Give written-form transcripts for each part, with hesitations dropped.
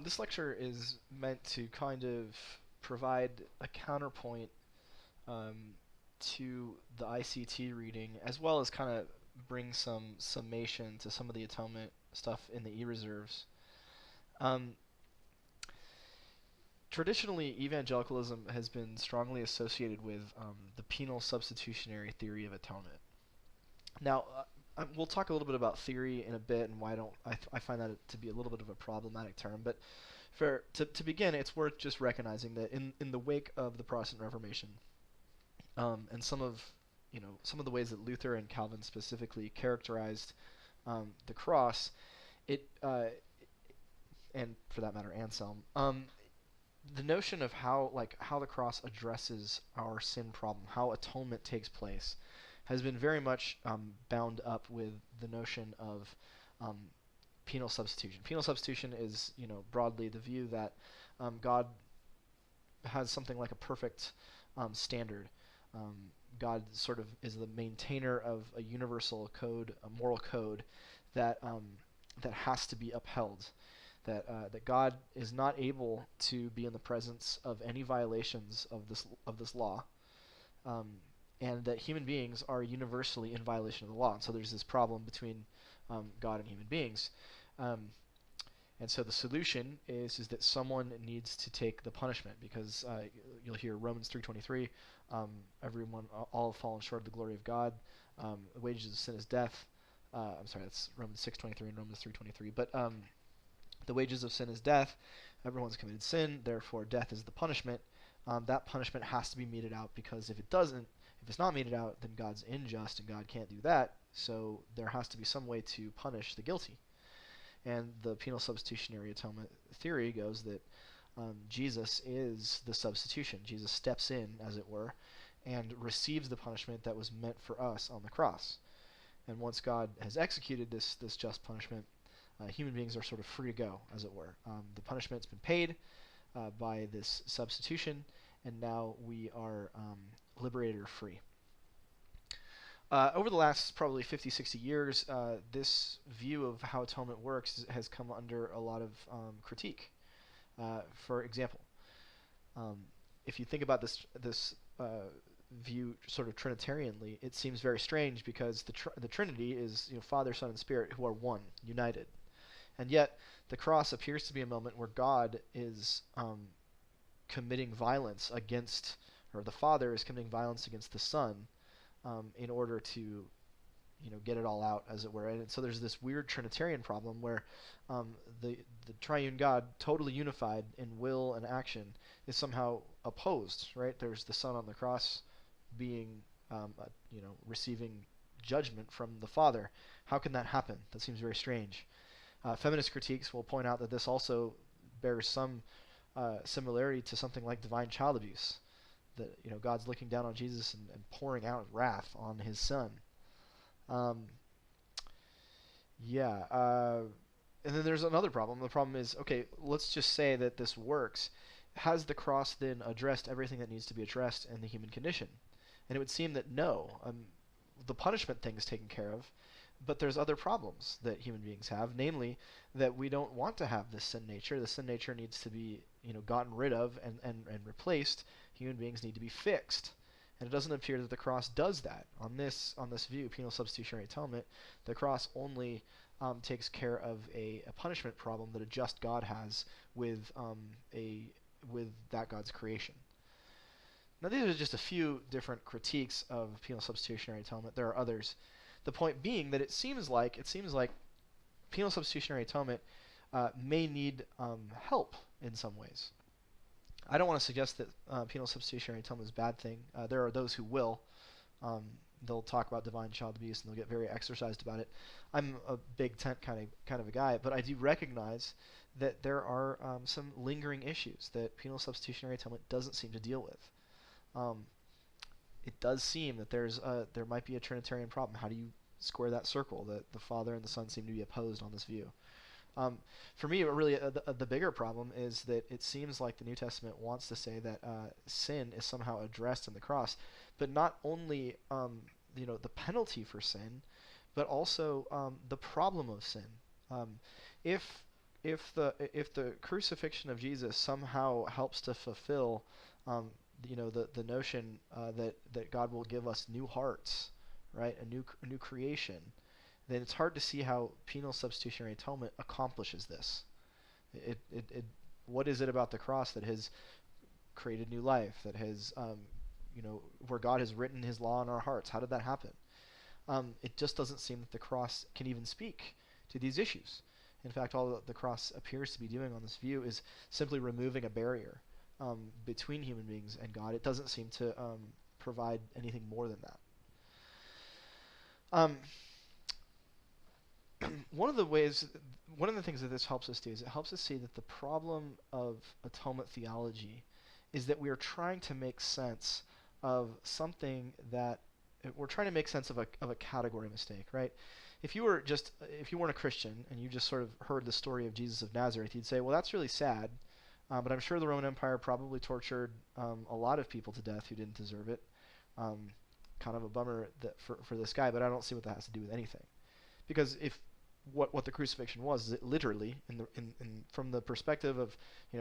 This lecture is meant to kind of provide a counterpoint um, to the ICT reading, as well as kind of bring some summation to some of the atonement stuff in the e-reserves. Um, Traditionally, evangelicalism has been strongly associated with the penal substitutionary theory of atonement. Now, we'll talk a little bit about theory in a bit and why I find that to be a little bit of a problematic term. But to begin, it's worth just recognizing that in the wake of the Protestant Reformation, and some of the ways that Luther and Calvin specifically characterized the cross, it and for that matter Anselm, the notion of how the cross addresses our sin problem, how atonement takes place, has been very much bound up with the notion of um, penal substitution. Penal substitution is, broadly the view that God has something like a perfect standard. Um, God sort of is the maintainer of a universal code, a moral code that has to be upheld. That God is not able to be in the presence of any violations of this law, um, and that human beings are universally in violation of the law. And so there's this problem between God and human beings. Um, and so the solution is that someone needs to take the punishment, because you'll hear Romans 3:23, all have fallen short of the glory of God. The wages of sin is death. I'm sorry, that's Romans 6:23 and Romans 3:23. But the wages of sin is death. Everyone's committed sin, therefore death is the punishment. That punishment has to be meted out, because if it's not meted out, then God's unjust and God can't do that. So there has to be some way to punish the guilty. And the penal substitutionary atonement theory goes that Jesus is the substitution. Jesus steps in, as it were, and receives the punishment that was meant for us on the cross. And once God has executed this just punishment, human beings are sort of free to go, as it were. The punishment's been paid by this substitution, and now we are liberated or free. Over the last probably 50, 60 years, this view of how atonement works has come under a lot of critique. For example, if you think about this view sort of Trinitarianly, it seems very strange, because the Trinity is Father, Son, and Spirit, who are one, united. And yet, the cross appears to be a moment where God is committing violence against, or the Father is committing violence against the Son, in order to, get it all out, as it were. And so there's this weird Trinitarian problem where the triune God, totally unified in will and action, is somehow opposed. Right? There's the Son on the cross being, receiving judgment from the Father. How can that happen? That seems very strange. Feminist critiques will point out that this also bears some similarity to something like divine child abuse. That God's looking down on Jesus and pouring out wrath on his Son. And then there's another problem. The problem is, okay, let's just say that this works. Has the cross then addressed everything that needs to be addressed in the human condition? And it would seem that no. The punishment thing is taken care of. But there's other problems that human beings have, namely that we don't want to have this sin nature. The sin nature needs to be, gotten rid of and replaced. Human beings need to be fixed. And it doesn't appear that the cross does that. On this view, penal substitutionary atonement, the cross only takes care of a punishment problem that a just God has with that God's creation. Now, these are just a few different critiques of penal substitutionary atonement. There are others. The point being that it seems like penal substitutionary atonement may need help in some ways. I don't want to suggest that penal substitutionary atonement is a bad thing. There are those who will. They'll talk about divine child abuse and they'll get very exercised about it. I'm a big tent kind of a guy, but I do recognize that there are some lingering issues that penal substitutionary atonement doesn't seem to deal with. It does seem that there might be a Trinitarian problem. How do you square that circle? That the Father and the Son seem to be opposed on this view. For me, really, the bigger problem is that it seems like the New Testament wants to say that sin is somehow addressed in the cross, but not only the penalty for sin, but also the problem of sin. If if the crucifixion of Jesus somehow helps to fulfill, um, the notion that God will give us new hearts, right, a new creation, then it's hard to see how penal substitutionary atonement accomplishes this. It what is it about the cross that has created new life, that has, where God has written His law in our hearts? How did that happen? It just doesn't seem that the cross can even speak to these issues. In fact, all that the cross appears to be doing on this view is simply removing a barrier between human beings and God. It doesn't seem to provide anything more than that. Um, one of the things that this helps us do is it helps us see that the problem of atonement theology is that we are trying to make sense of something that we're trying to make sense of a category mistake, right? If you weren't a Christian and you just sort of heard the story of Jesus of Nazareth, you'd say, well, that's really sad, but I'm sure the Roman Empire probably tortured a lot of people to death who didn't deserve it. Kind of a bummer that for this guy, but I don't see what that has to do with anything. Because if what the crucifixion was is it literally, from the perspective of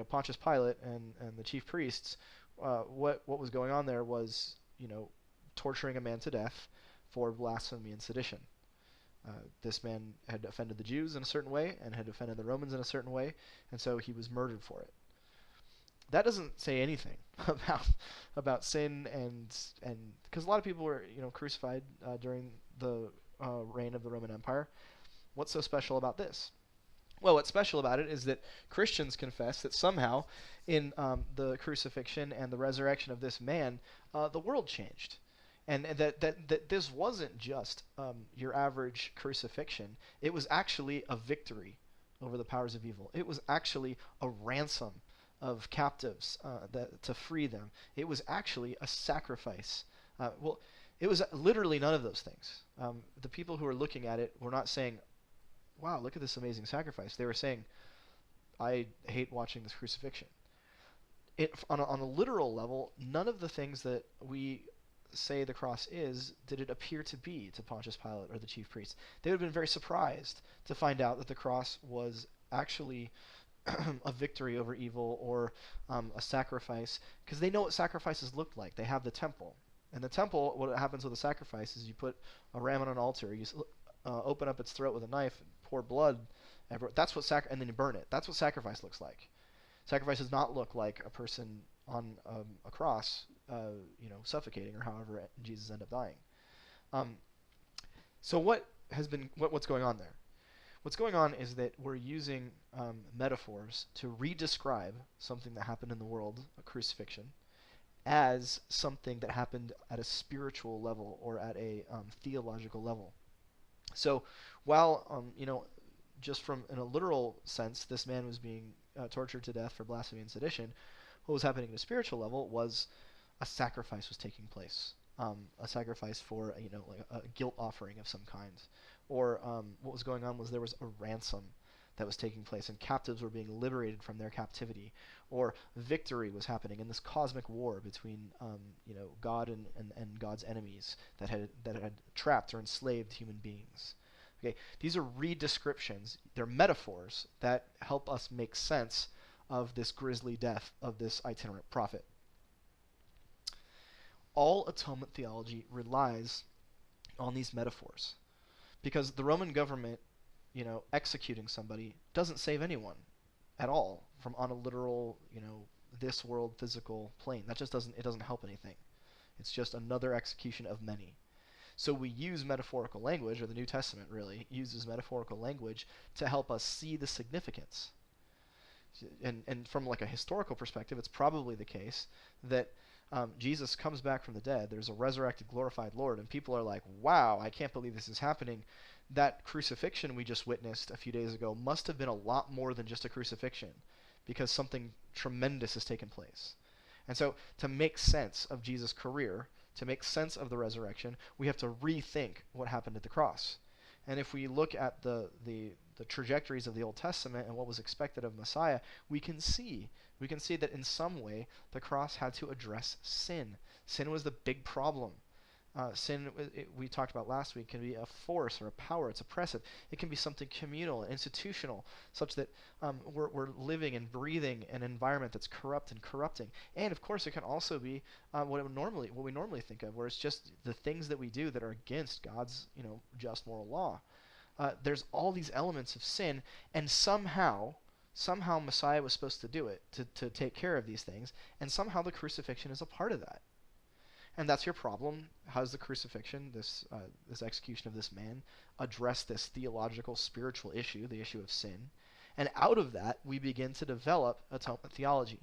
Pontius Pilate and the chief priests, what was going on there was torturing a man to death for blasphemy and sedition. This man had offended the Jews in a certain way and had offended the Romans in a certain way, and so he was murdered for it. That doesn't say anything about sin, and because a lot of people were crucified during the reign of the Roman Empire. What's so special about this? Well, what's special about it is that Christians confess that somehow in the crucifixion and the resurrection of this man, the world changed. And that this wasn't just your average crucifixion. It was actually a victory over the powers of evil. It was actually a ransom of captives to free them. It was actually a sacrifice. It was literally none of those things. The people who were looking at it were not saying, wow, look at this amazing sacrifice. They were saying, I hate watching this crucifixion. On a literal level, none of the things that we say the cross is did it appear to be to Pontius Pilate or the chief priests. They would have been very surprised to find out that the cross was actually a victory over evil or a sacrifice, because they know what sacrifices looked like. They have the temple. And the temple, what happens with a sacrifice is you put a ram on an altar, you open up its throat with a knife, and pour blood everywhere. That's what and then you burn it. That's what sacrifice looks like. Sacrifice does not look like a person on a cross, suffocating, or however Jesus ended up dying. So what's going on there? What's going on is that we're using metaphors to re-describe something that happened in the world, a crucifixion, as something that happened at a spiritual level or at a theological level. So while just from in a literal sense, this man was being tortured to death for blasphemy and sedition, what was happening at a spiritual level was a sacrifice was taking place. A sacrifice for like a guilt offering of some kind, or what was going on was there was a ransom that was taking place, and captives were being liberated from their captivity, or victory was happening in this cosmic war between God and God's enemies that had trapped or enslaved human beings. Okay, these are re-descriptions. They're metaphors that help us make sense of this grisly death of this itinerant prophet. All atonement theology relies on these metaphors, because the Roman government, executing somebody doesn't save anyone at all from on a literal, this world physical plane. That just doesn't help anything. It's just another execution of many. So we use metaphorical language, or the New Testament really uses metaphorical language to help us see the significance. And from like a historical perspective, it's probably the case that Jesus comes back from the dead. There's a resurrected, glorified Lord, and people are like, wow, I can't believe this is happening. That crucifixion we just witnessed a few days ago must have been a lot more than just a crucifixion, because something tremendous has taken place. And so to make sense of Jesus' career, to make sense of the resurrection, we have to rethink what happened at the cross. And if we look at the trajectories of the Old Testament and what was expected of Messiah, we can see that in some way the cross had to address sin. Sin was the big problem. Sin, we talked about last week, can be a force or a power. It's oppressive. It can be something communal and institutional, such that we're living and breathing an environment that's corrupt and corrupting. And of course, it can also be what we normally think of, where it's just the things that we do that are against God's just moral law. There's all these elements of sin, and somehow Messiah was supposed to do it, to take care of these things, and somehow the crucifixion is a part of that. And that's your problem. How does the crucifixion, this execution of this man, address this theological, spiritual issue, the issue of sin? And out of that, we begin to develop atonement theology.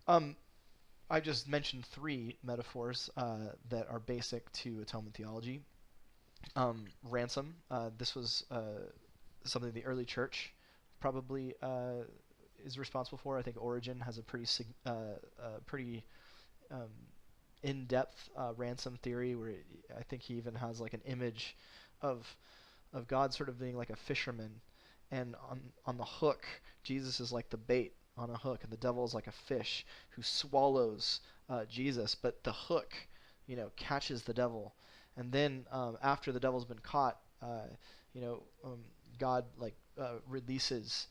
I just mentioned 3 metaphors that are basic to atonement theology. Ransom. This was something the early church probably is responsible for. I think Origen has a pretty in-depth ransom theory, where I think he even has like an image of God sort of being like a fisherman, and on the hook, Jesus is like the bait on a hook, and the devil is like a fish who swallows Jesus, but the hook, catches the devil, and then after the devil's been caught, God releases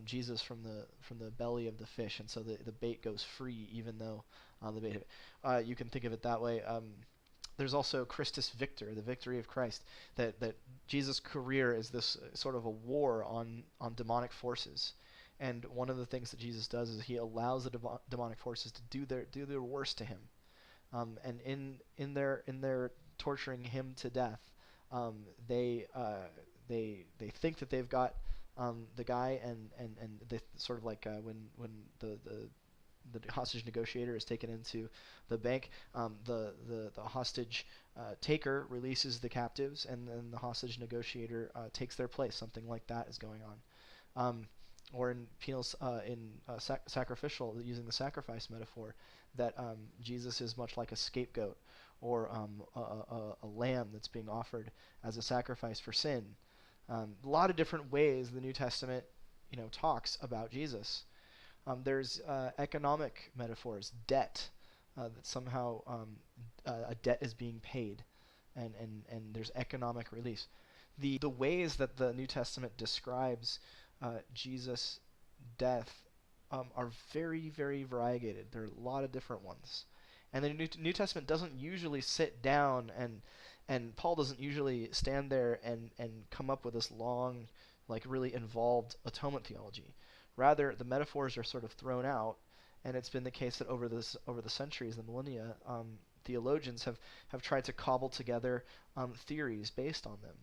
Jesus from the belly of the fish, and so the bait goes free, even though the bait. You can think of it that way. There's also Christus Victor, the victory of Christ. That Jesus' career is this sort of a war on demonic forces, and one of the things that Jesus does is he allows the demonic forces to do their worst to him, and in their torturing him to death, they think that they've got the guy, and they sort of like when the hostage negotiator is taken into the bank, the hostage taker releases the captives, and then the hostage negotiator takes their place. Something like that is going on. Or in penal, sacrificial, using the sacrifice metaphor, that Jesus is much like a scapegoat, or a lamb that's being offered as a sacrifice for sin. A lot of different ways the New Testament, talks about Jesus. There's economic metaphors, debt, that somehow a debt is being paid, and there's economic release. The ways that the New Testament describes Jesus' death are very, very variegated. There are a lot of different ones. And the New Testament doesn't usually sit down, and Paul doesn't usually stand there and come up with this long, like really involved atonement theology. Rather, the metaphors are sort of thrown out, and it's been the case that over the centuries, the millennia, theologians have tried to cobble together theories based on them.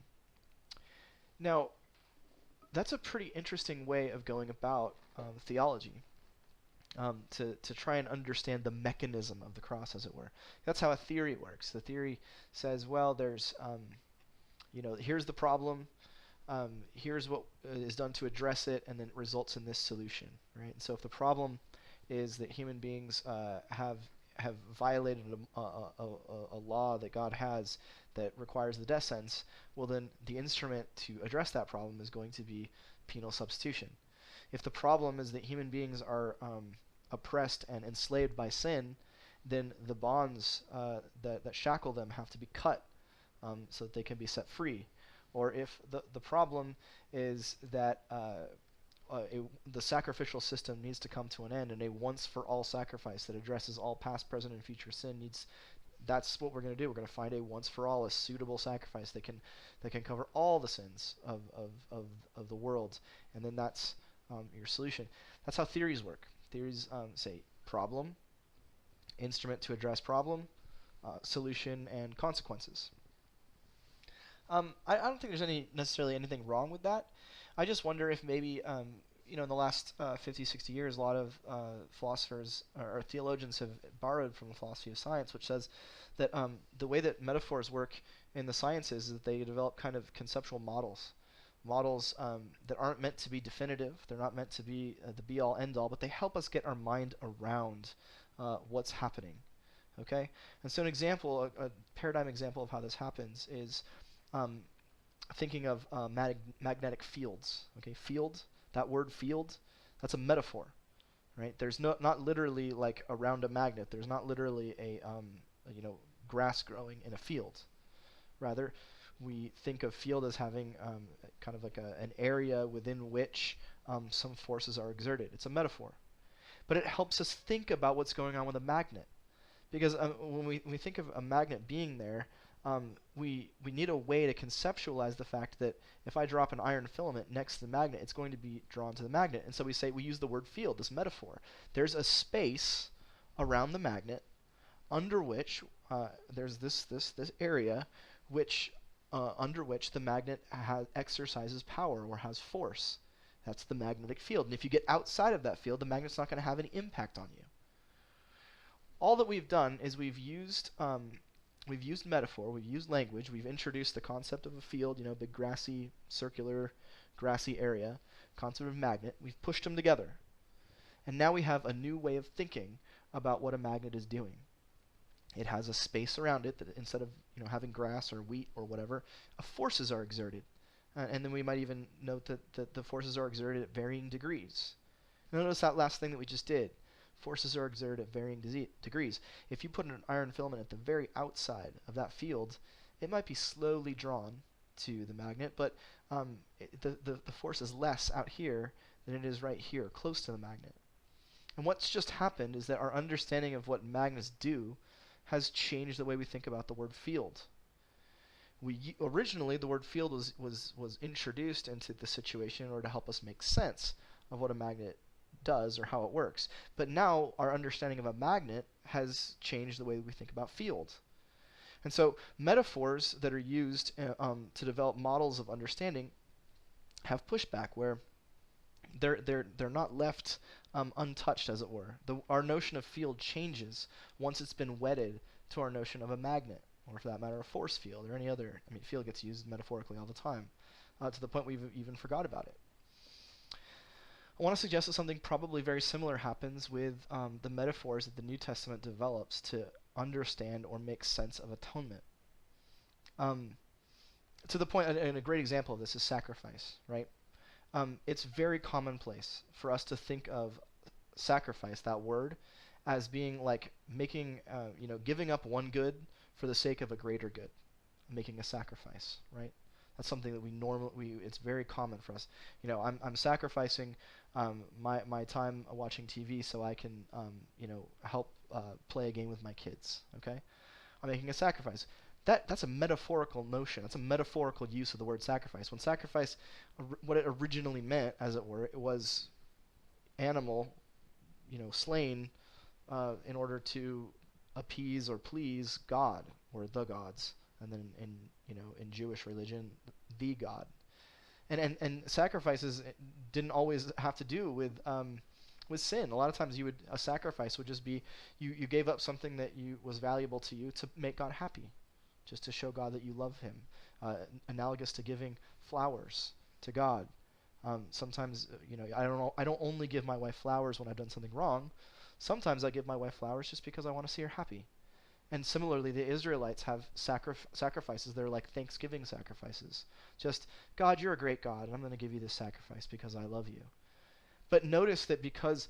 Now, that's a pretty interesting way of going about theology, to try and understand the mechanism of the cross, as it were. That's how a theory works. The theory says, well, there's, here's the problem, here's what is done to address it, and then it results in this solution, right? And so if the problem is that human beings have violated a law that God has that requires the death sentence, well, then the instrument to address that problem is going to be penal substitution. If the problem is that human beings are oppressed and enslaved by sin, then the bonds that shackle them have to be cut, so that they can be set free. Or if the problem is that the sacrificial system needs to come to an end, and a once-for-all sacrifice that addresses all past, present, and future sin that's what we're going to do. We're going to find a once-for-all, a suitable sacrifice that can cover all the sins of the world, and then that's your solution. That's how theories work. Theories say problem, instrument to address problem, solution, and consequences. I don't think there's necessarily anything wrong with that. I just wonder if maybe in the last 50, 60 years, a lot of philosophers or theologians have borrowed from the philosophy of science, which says that the way that metaphors work in the sciences is that they develop kind of conceptual models that aren't meant to be definitive. They're not meant to be the be-all, end-all, but they help us get our mind around what's happening. Okay? And so a paradigm example of how this happens is thinking of magnetic fields. Okay, field, that word field, that's a metaphor, right? There's not literally like around a magnet. There's not literally grass growing in a field. Rather, we think of field as having kind of like an area within which some forces are exerted. It's a metaphor. But it helps us think about what's going on with a magnet. Because when we think of a magnet being there, we need a way to conceptualize the fact that if I drop an iron filament next to the magnet, it's going to be drawn to the magnet. And so we use the word field, this metaphor. There's a space around the magnet under which there's this area under which the magnet exercises power or has force. That's the magnetic field. And if you get outside of that field, the magnet's not going to have any impact on you. All that we've done is we've used metaphor, we've used language, we've introduced the concept of a field, big grassy, circular, grassy area, concept of magnet. We've pushed them together. And now we have a new way of thinking about what a magnet is doing. It has a space around it that instead of having grass or wheat or whatever, forces are exerted. And then we might even note that the forces are exerted at varying degrees. Notice that last thing that we just did. Forces are exerted at varying degrees. If you put an iron filament at the very outside of that field, it might be slowly drawn to the magnet, but the force is less out here than it is right here, close to the magnet. And what's just happened is that our understanding of what magnets do has changed the way we think about the word field. Originally, the word field was introduced into the situation in order to help us make sense of what a magnet does or how it works. But now our understanding of a magnet has changed the way we think about field. And so metaphors that are used to develop models of understanding have pushback where they're not left untouched, as it were. Our notion of field changes once it's been wedded to our notion of a magnet, or for that matter, a force field, or any other. Field gets used metaphorically all the time, to the point we've even forgot about it. I want to suggest that something probably very similar happens with the metaphors that the New Testament develops to understand or make sense of atonement. To the point, and a great example of this is sacrifice, right? It's very commonplace for us to think of sacrifice, that word, as being like making, giving up one good for the sake of a greater good, making a sacrifice, right? That's something that it's very common for us. I'm sacrificing my time watching TV so I can, help play a game with my kids, okay? I'm making a sacrifice. That's a metaphorical notion. That's a metaphorical use of the word sacrifice. When sacrifice, what it originally meant, as it were, it was animal, slain in order to appease or please God or the gods, and then in Jewish religion, the God. And sacrifices didn't always have to do with sin. A lot of times a sacrifice would just be you gave up something that was valuable to you to make God happy, just to show God that you love him. Analogous to giving flowers to God. Sometimes I don't only give my wife flowers when I've done something wrong. Sometimes I give my wife flowers just because I want to see her happy. And similarly, the Israelites have sacrifices. They're like Thanksgiving sacrifices. Just, God, you're a great God, and I'm going to give you this sacrifice because I love you. But notice that because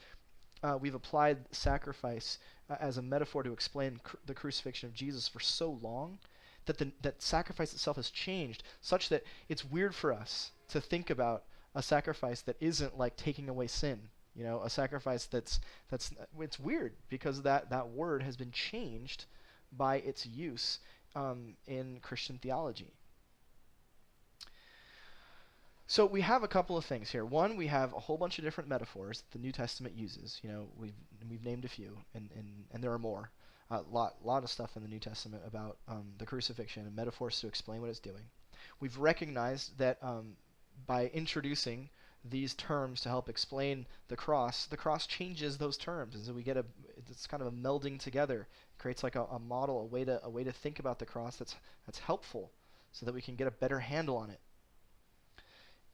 we've applied sacrifice as a metaphor to explain the crucifixion of Jesus for so long, that sacrifice itself has changed such that it's weird for us to think about a sacrifice that isn't like taking away sin. A sacrifice it's weird because that word has been changed by its use in Christian theology. So we have a couple of things here. One, we have a whole bunch of different metaphors that the New Testament uses. We've named a few, and there are more. A lot of stuff in the New Testament about the crucifixion and metaphors to explain what it's doing. We've recognized that by introducing these terms to help explain the cross changes those terms, and so we get it's kind of a melding together. It creates like a model, a way to think about the cross that's helpful, so that we can get a better handle on it.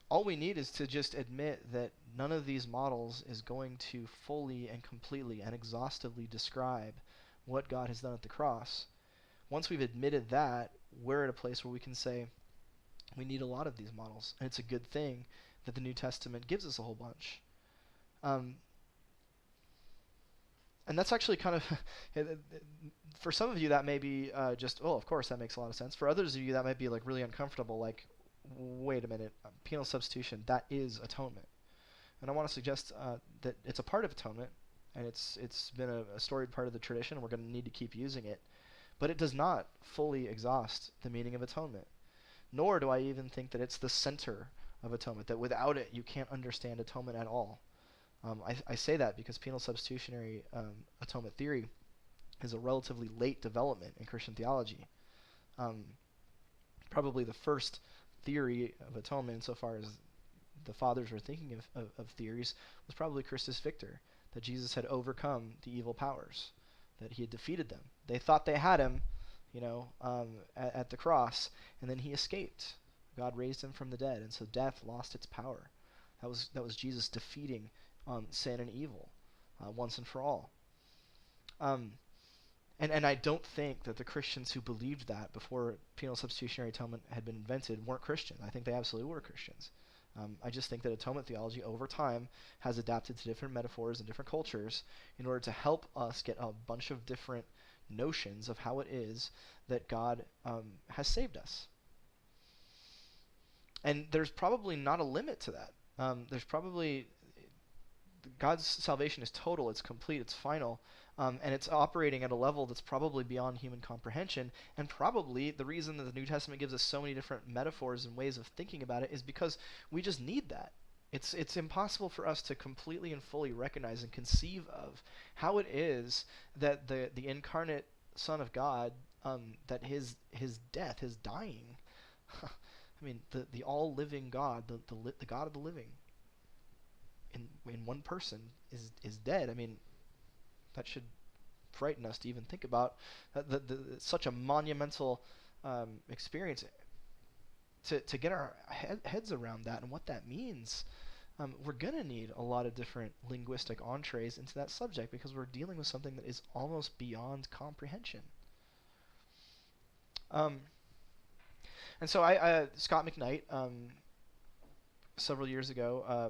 All we need is to just admit that none of these models is going to fully and completely and exhaustively describe what God has done at the cross. Once we've admitted that, we're at a place where we can say we need a lot of these models, and it's a good thing that the New Testament gives us a whole bunch. And that's actually kind of, for some of you that may be just, oh, of course, that makes a lot of sense. For others of you that might be like really uncomfortable, like, wait a minute, penal substitution, that is atonement. And I want to suggest that it's a part of atonement, and it's been a storied part of the tradition, and we're going to need to keep using it. But it does not fully exhaust the meaning of atonement. Nor do I even think that it's the center of atonement, that without it you can't understand atonement at all. I say that because penal substitutionary atonement theory is a relatively late development in Christian theology. Probably the first theory of atonement, insofar as the fathers were thinking of theories, was probably Christus Victor, that Jesus had overcome the evil powers, that he had defeated them. They thought they had him, at the cross, and then he escaped. God raised him from the dead, and so death lost its power. That was Jesus defeating sin and evil once and for all. And I don't think that the Christians who believed that before penal substitutionary atonement had been invented weren't Christian. I think they absolutely were Christians. I just think that atonement theology over time has adapted to different metaphors and different cultures in order to help us get a bunch of different notions of how it is that God has saved us. And there's probably not a limit to that. There's probably God's salvation is total, it's complete, it's final, and it's operating at a level that's probably beyond human comprehension. And probably the reason that the New Testament gives us so many different metaphors and ways of thinking about it is because we just need that. It's impossible for us to completely and fully recognize and conceive of how it is that the incarnate Son of God, that his death, his dying, I mean, the all-living God, the God of the living, in one person is dead. I mean, that should frighten us to even think about such a monumental experience. To get our heads around that and what that means, we're going to need a lot of different linguistic entrees into that subject, because we're dealing with something that is almost beyond comprehension. And so Scott McKnight, several years ago,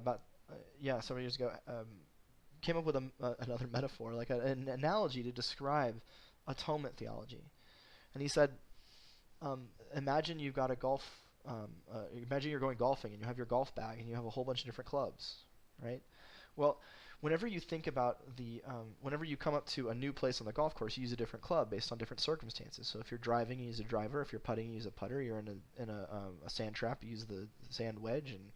came up with another metaphor, like an analogy to describe atonement theology. And he said, imagine you've got a imagine you're going golfing and you have your golf bag and you have a whole bunch of different clubs, right? Well, whenever you think about whenever you come up to a new place on the golf course, you use a different club based on different circumstances. So if you're driving, you use a driver. If you're putting, you use a putter. You're in a sand trap, you use the sand wedge. And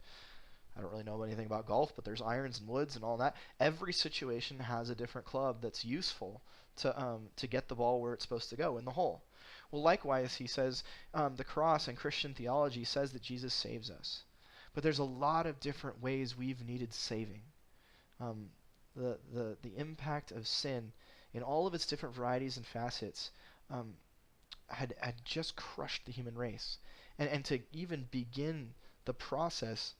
I don't really know anything about golf, but there's irons and woods and all that. Every situation has a different club that's useful to get the ball where it's supposed to go, in the hole. Well, likewise, he says, the cross and Christian theology says that Jesus saves us. But there's a lot of different ways we've needed saving. The impact of sin in all of its different varieties and facets had just crushed the human race. And to even begin the process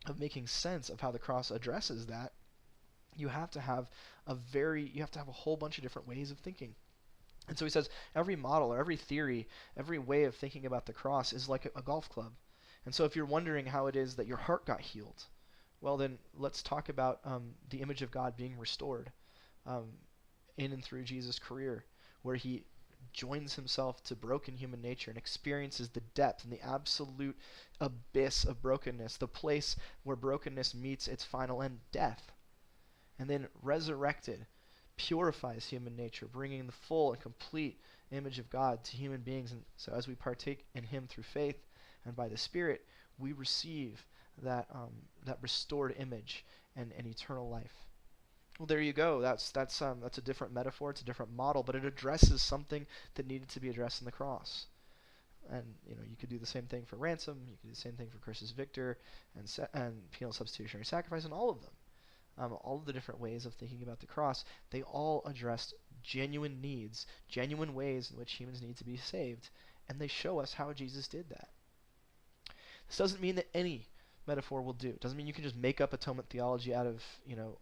of making sense of how the cross addresses that, you have to have a whole bunch of different ways of thinking. And so he says every model or every theory, every way of thinking about the cross is like a golf club. And so if you're wondering how it is that your heart got healed, well then let's talk about the image of God being restored in and through Jesus' career, where he joins himself to broken human nature and experiences the depth and the absolute abyss of brokenness, the place where brokenness meets its final end, death. And then resurrected, purifies human nature, bringing the full and complete image of God to human beings. And so as we partake in him through faith and by the Spirit, we receive that restored image and eternal life. Well, there you go. That's a different metaphor. It's a different model, but it addresses something that needed to be addressed in the cross. And you could do the same thing for ransom. You could do the same thing for Christus Victor and penal substitutionary sacrifice, and all of them. All of the different ways of thinking about the cross, they all addressed genuine needs, genuine ways in which humans need to be saved, and they show us how Jesus did that. This doesn't mean that any metaphor will do. It doesn't mean you can just make up atonement theology out of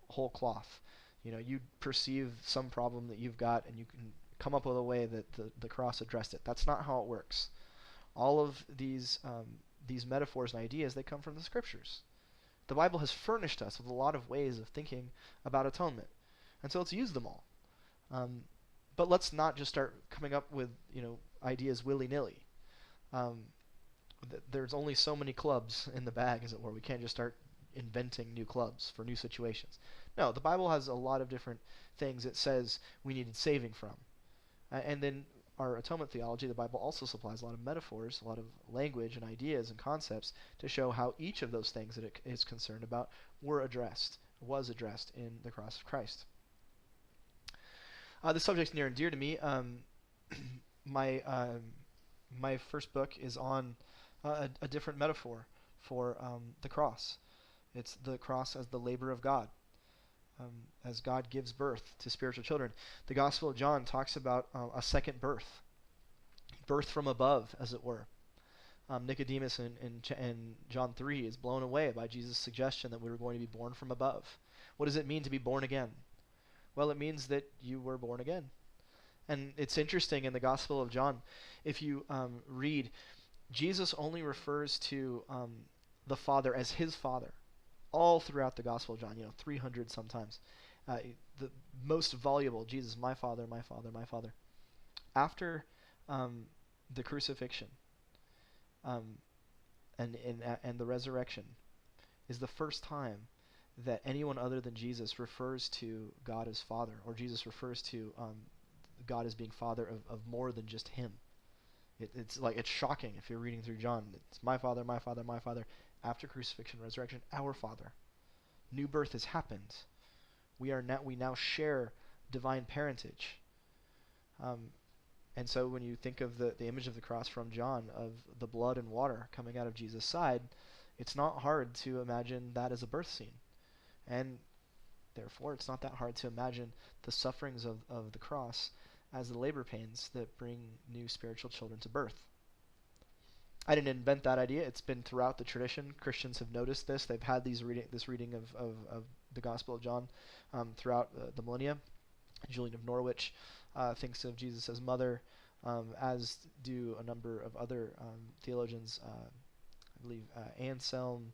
whole cloth. You perceive some problem that you've got and you can come up with a way that the cross addressed it. That's not how it works. All of these metaphors and ideas, they come from the Scriptures. The Bible has furnished us with a lot of ways of thinking about atonement, and so let's use them all. Um, but let's not just start coming up with ideas willy-nilly. Um, there's only so many clubs in the bag, as it were. We can't just start inventing new clubs for new situations. No, the Bible has a lot of different things it says we needed saving from. And then our atonement theology, the Bible also supplies a lot of metaphors, a lot of language and ideas and concepts to show how each of those things that it is concerned about was addressed in the cross of Christ. The subject's near and dear to me. My my first book is on a different metaphor for the cross. It's the cross as the labor of God. As God gives birth to spiritual children. The Gospel of John talks about a second birth from above, as it were. Nicodemus in John 3 is blown away by Jesus' suggestion that we were going to be born from above. What does it mean to be born again? Well, it means that you were born again. And it's interesting in the Gospel of John, if you read, Jesus only refers to the Father as his Father. All throughout the Gospel of John, 300 sometimes. The most voluble, Jesus, my Father, my Father, my Father. After the crucifixion and the resurrection is the first time that anyone other than Jesus refers to God as Father, or Jesus refers to God as being Father of more than just him. It's shocking if you're reading through John. It's my Father, my Father, my Father. After crucifixion, resurrection, our Father. New birth has happened. We now share divine parentage. And so when you think of the image of the cross from John, of the blood and water coming out of Jesus' side, it's not hard to imagine that as a birth scene. And therefore, it's not that hard to imagine the sufferings of the cross as the labor pains that bring new spiritual children to birth. I didn't invent that idea. It's been throughout the tradition. Christians have noticed this. They've had this reading of the Gospel of John throughout the millennia. Julian of Norwich thinks of Jesus as mother, as do a number of other theologians. I believe Anselm,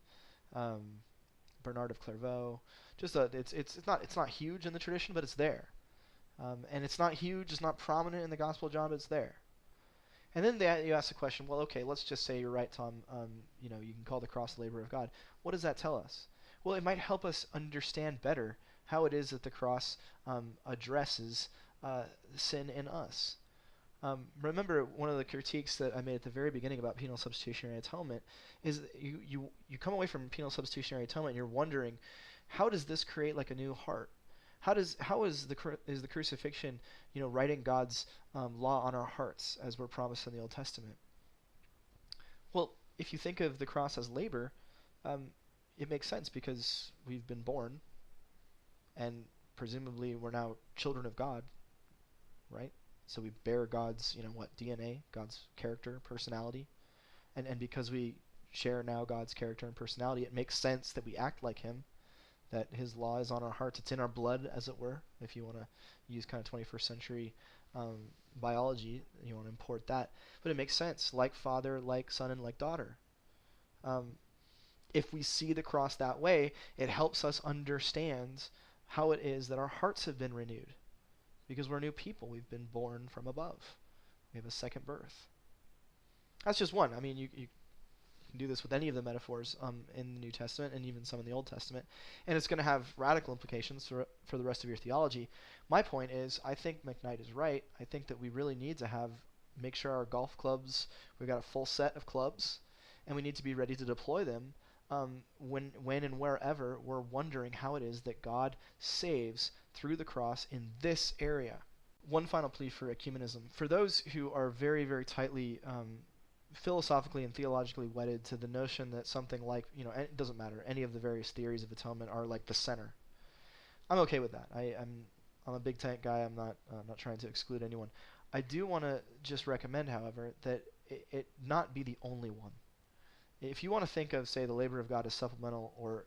Bernard of Clairvaux. It's not huge in the tradition, but it's there. And it's not huge. It's not prominent in the Gospel of John, but it's there. And then you ask the question, well, okay, let's just say you're right, Tom. You can call the cross the labor of God. What does that tell us? Well, it might help us understand better how it is that the cross addresses sin in us. Remember, one of the critiques that I made at the very beginning about penal substitutionary atonement is you come away from penal substitutionary atonement and you're wondering, how does this create like a new heart? How is the crucifixion, writing God's law on our hearts as we're promised in the Old Testament? Well, if you think of the cross as labor, it makes sense because we've been born, and presumably we're now children of God, right? So we bear God's, DNA, God's character, personality, and because we share now God's character and personality, it makes sense that we act like him. That his law is on our hearts. It's in our blood, as it were. If you want to use kind of 21st century biology, you want to import that. But it makes sense, like father, like son, and like daughter. If we see the cross that way, it helps us understand how it is that our hearts have been renewed. Because we're new people. We've been born from above. We have a second birth. That's just one. I mean, you can do this with any of the metaphors in the New Testament and even some in the Old Testament, and it's going to have radical implications for the rest of your theology. My point is, I think McKnight is right. I think that we really need to make sure our golf clubs, we've got a full set of clubs, and we need to be ready to deploy them when and wherever we're wondering how it is that God saves through the cross in this area. One final plea for ecumenism. For those who are very, very tightly philosophically and theologically wedded to the notion that something like, it doesn't matter, any of the various theories of atonement are like the center. I'm okay with that. I'm a big tank guy. I'm not trying to exclude anyone. I do want to just recommend, however, that it not be the only one. If you want to think of, say, the labor of God as supplemental, or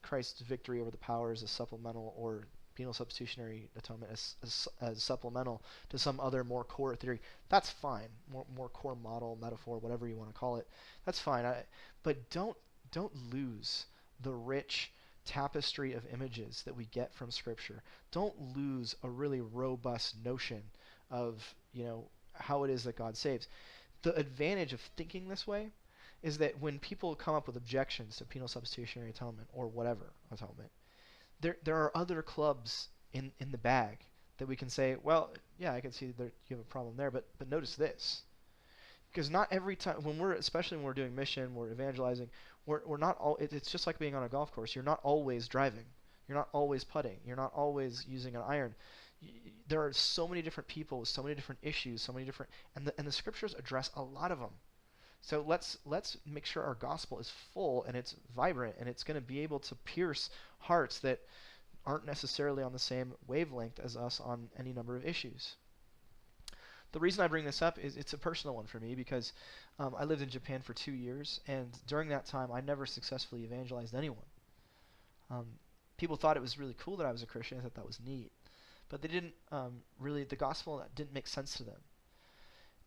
Christ's victory over the powers as supplemental, or penal substitutionary atonement as supplemental to some other more core theory, that's fine. More core model, metaphor, whatever you want to call it, that's fine. But don't lose the rich tapestry of images that we get from Scripture, don't lose a really robust notion of, how it is that God saves. The advantage of thinking this way is that when people come up with objections to penal substitutionary atonement or whatever atonement, there are other clubs in the bag that we can say, well, yeah, I can see that you have a problem there, but notice this. Because not every time, especially when we're doing mission, we're evangelizing, we're not all, it's just like being on a golf course. You're not always driving. You're not always putting. You're not always using an iron. There are so many different people with so many different issues, so many different, and the Scriptures address a lot of them. So let's make sure our gospel is full and it's vibrant and it's going to be able to pierce hearts that aren't necessarily on the same wavelength as us on any number of issues. The reason I bring this up is it's a personal one for me because I lived in Japan for 2 years, and during that time I never successfully evangelized anyone. People thought it was really cool that I was a Christian. I thought that was neat. But they didn't the gospel didn't make sense to them.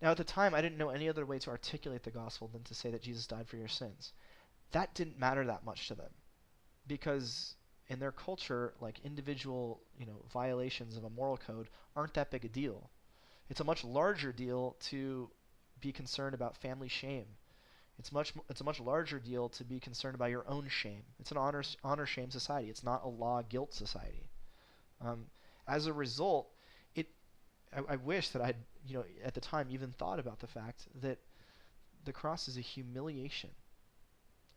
Now at the time I didn't know any other way to articulate the gospel than to say that Jesus died for your sins. That didn't matter that much to them because in their culture, like individual, violations of a moral code aren't that big a deal. It's a much larger deal to be concerned about family shame. It's a much larger deal to be concerned about your own shame. It's an honor shame society. It's not a law guilt society. As a result, I wish that I'd at the time even thought about the fact that the cross is a humiliation.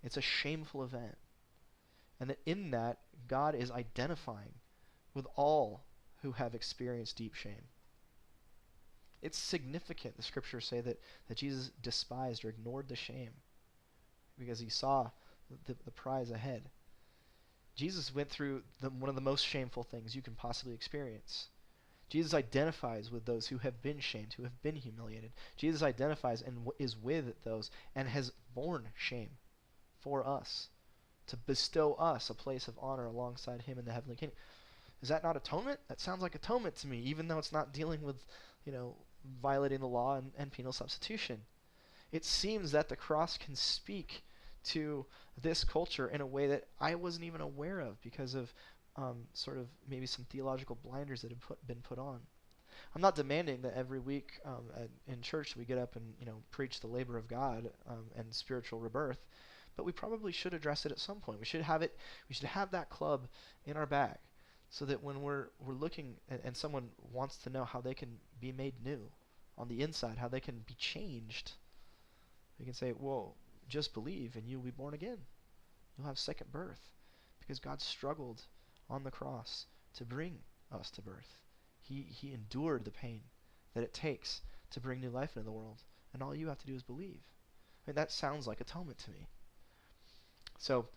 It's a shameful event, and that in that God is identifying with all who have experienced deep shame. It's significant, the Scriptures say, that Jesus despised or ignored the shame because he saw the prize ahead. Jesus went through one of the most shameful things you can possibly experience. Jesus identifies with those who have been shamed, who have been humiliated. Jesus identifies and is with those and has borne shame for us to bestow us a place of honor alongside him in the heavenly kingdom. Is that not atonement? That sounds like atonement to me, even though it's not dealing with, violating the law and penal substitution. It seems that the cross can speak to this culture in a way that I wasn't even aware of because of sort of maybe some theological blinders that have been put on. I'm not demanding that every week in church we get up and preach the labor of God and spiritual rebirth, but we probably should address it at some point. We should have it. We should have that club in our bag, so that when we're looking and someone wants to know how they can be made new on the inside, how they can be changed, we can say, "Well, just believe and you'll be born again. You'll have second birth," because God struggled on the cross to bring us to birth. He endured the pain that it takes to bring new life into the world, and all you have to do is believe. I mean, that sounds like atonement to me. So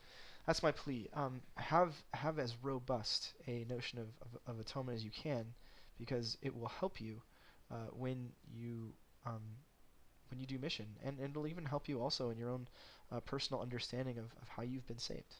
that's my plea. Have as robust a notion of atonement as you can, because it will help you when you do mission, and it'll even help you also in your own personal understanding of how you've been saved.